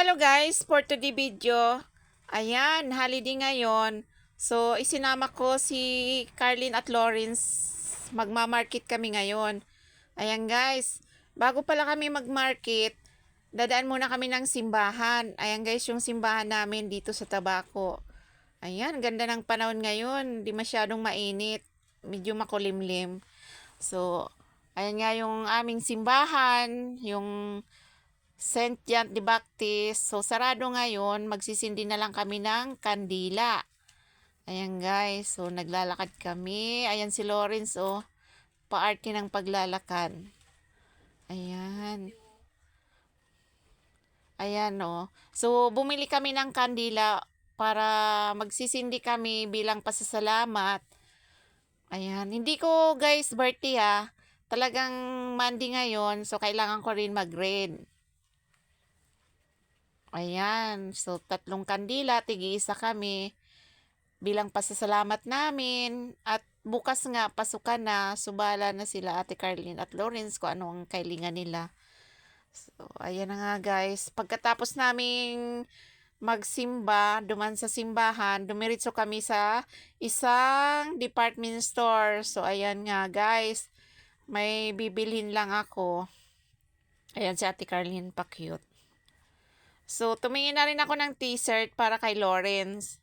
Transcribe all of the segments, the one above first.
Hello guys, for today video. Ayan, holiday ngayon. So, isinama ko si Carlin at Lawrence. Magma-market kami ngayon. Ayan guys, bago pala kami mag-market, dadaan muna kami ng simbahan. Ayan guys, yung simbahan namin dito sa Tabaco. Ayan, ganda ng panahon ngayon. Di masyadong mainit. Medyo makulimlim. So, ayan nga yung aming simbahan. Yung Saint John the Baptist. So, sarado ngayon. Magsisindi na lang kami ng kandila. Ayan guys. So, naglalakad kami. Ayan si Lawrence, oh. Paarte ng paglalakad. Ayan. Ayan, oh. So, bumili kami ng kandila para magsisindi kami bilang pasasalamat. Ayan. Hindi ko, guys, birthday ah. Talagang Monday ngayon. So, kailangan ko rin mag-red. Ayan. So, 3 kandila, tig-isa kami bilang pasasalamat namin. At bukas nga, pasukan na, subala na sila Ate Carlin at Lawrence kung ano ang kailingan nila. So, ayan na nga guys. Pagkatapos naming magsimba, duman sa simbahan, dumiritso kami sa isang department store. So, ayan nga guys. May bibilhin lang ako. Ayan si Ate Carlin, pa cute. So, tumingin na rin ako ng t-shirt para kay Lawrence.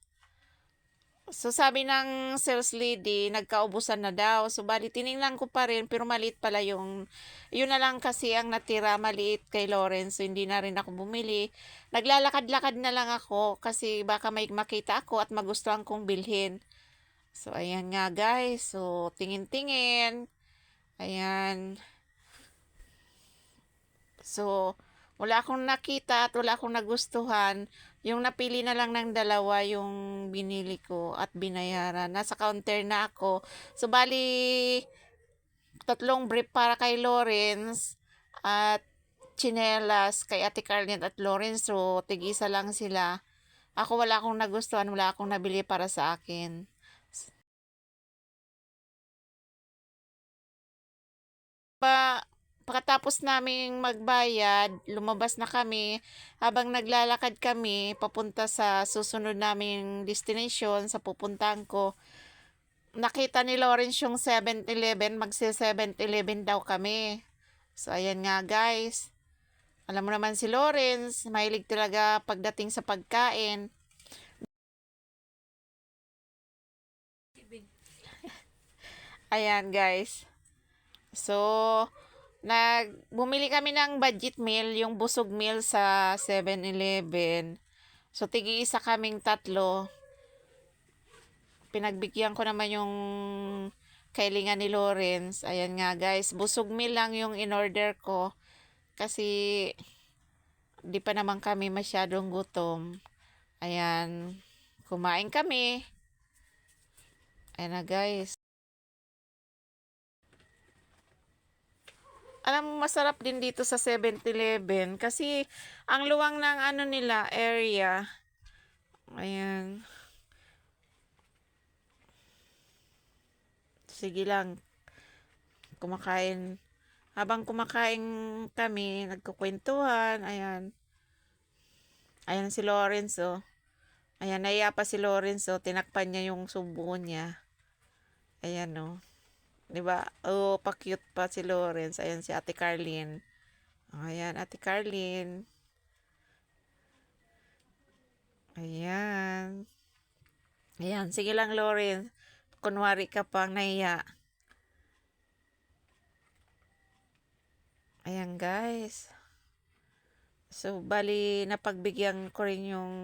So, sabi ng sales lady, nagkaubusan na daw. So, bali, tiningnan ko pa rin, pero maliit pala yung, yun na lang kasi ang natira, maliit kay Lawrence. So, hindi na rin ako bumili. Naglalakad-lakad na lang ako kasi baka may makita ako at magustuhan kong bilhin. So, ayan nga guys. So, tingin-tingin. Ayan. So, wala akong nakita at wala akong nagustuhan. Yung napili na lang ng dalawa yung binili ko at binayaran. Nasa counter na ako. So, bali, 3 brief para kay Lawrence at chinelas kay Ate Carlin at Lawrence. So, tig-isa lang sila. Ako wala akong nagustuhan, wala akong nabili para sa akin. Pagkatapos naming magbayad, lumabas na kami. Habang naglalakad kami, papunta sa susunod naming destination, sa pupuntahan ko, nakita ni Lawrence yung 7-Eleven, magsi 7-Eleven daw kami. So, ayan nga guys. Alam mo naman si Lawrence, mahilig talaga pagdating sa pagkain. Ayan guys. So, bumili kami ng budget meal, yung busog meal sa 7-Eleven. So, tig-isa kaming 3. Pinagbigyan ko naman yung kailingan ni Lawrence. Ayan nga guys, busog meal lang yung in-order ko. Kasi, di pa naman kami masyadong gutom. Ayan, kumain kami. Ayan na guys. Alam mo, masarap din dito sa 7-Eleven kasi ang luwang ng ano nila, area. Ayan. Sige lang. Kumakain. Habang kumakain kami, nagkukwentuhan. Ayan. Ayan si Lawrence, oh. Ayan, naiya pa si Lawrence, oh. Tinakpan niya yung subo niya. Ayan, oh. Diba? Oh, pa-cute pa si Lawrence. Ayan si Ate Carlin. Ayan, Ate Carlin. Ayan. Ayan, sige lang Lawrence. Kunwari ka pang nahiya. Ayan guys. So, bali, napagbigyan ko rin yung...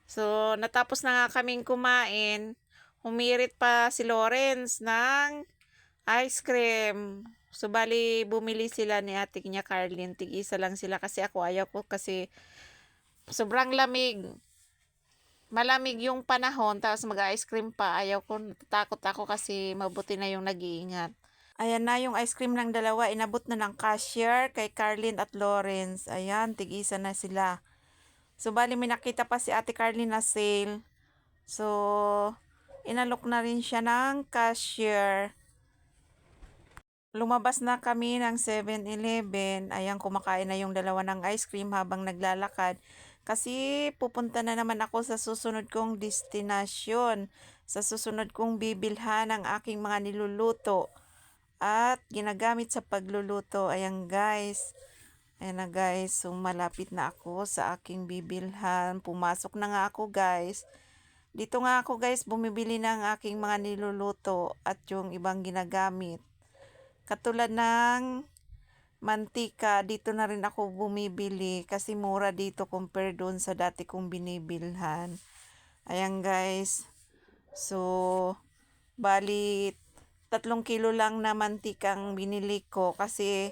So, natapos na nga kaming kumain. Humirit pa si Lawrence ng ice cream. So, bali, bumili sila ni ate niya Carlin. Tig-isa lang sila kasi ako ayaw ko kasi sobrang lamig. Malamig yung panahon, tapos mag-ice cream pa. Ayaw ko, natatakot ako kasi mabuti na yung nag-iingat. Ayan na yung ice cream ng dalawa. Inabot na ng cashier kay Carlin at Lawrence. Ayan, tig-isa na sila. So, bali may nakita pa si Ate Carlin na sale. So, inalok na rin siya ng cashier. lumabas na kami ng 7-Eleven. Ayan, kumakain na yung dalawa ng ice cream habang naglalakad. Kasi pupunta na naman ako sa susunod kong destinasyon. Sa susunod kong bibilhan ang aking mga niluluto at ginagamit sa pagluluto. Ayan guys. Ayan na guys. So malapit na ako sa aking bibilhan. Pumasok na nga ako guys. Dito nga ako guys bumibili ng aking mga niluluto at yung ibang ginagamit. Katulad ng mantika, dito na rin ako bumibili kasi mura dito compare doon sa dati kong binibilhan. Ayan guys. So, bali 3 kilo lang na mantikang binili ko kasi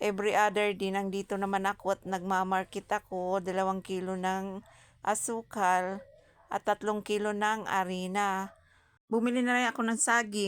every other day nandito naman ako at nagmamarket ako. 2 kilo ng asukal at 3 kilo ng arena. Bumili na rin ako ng saging.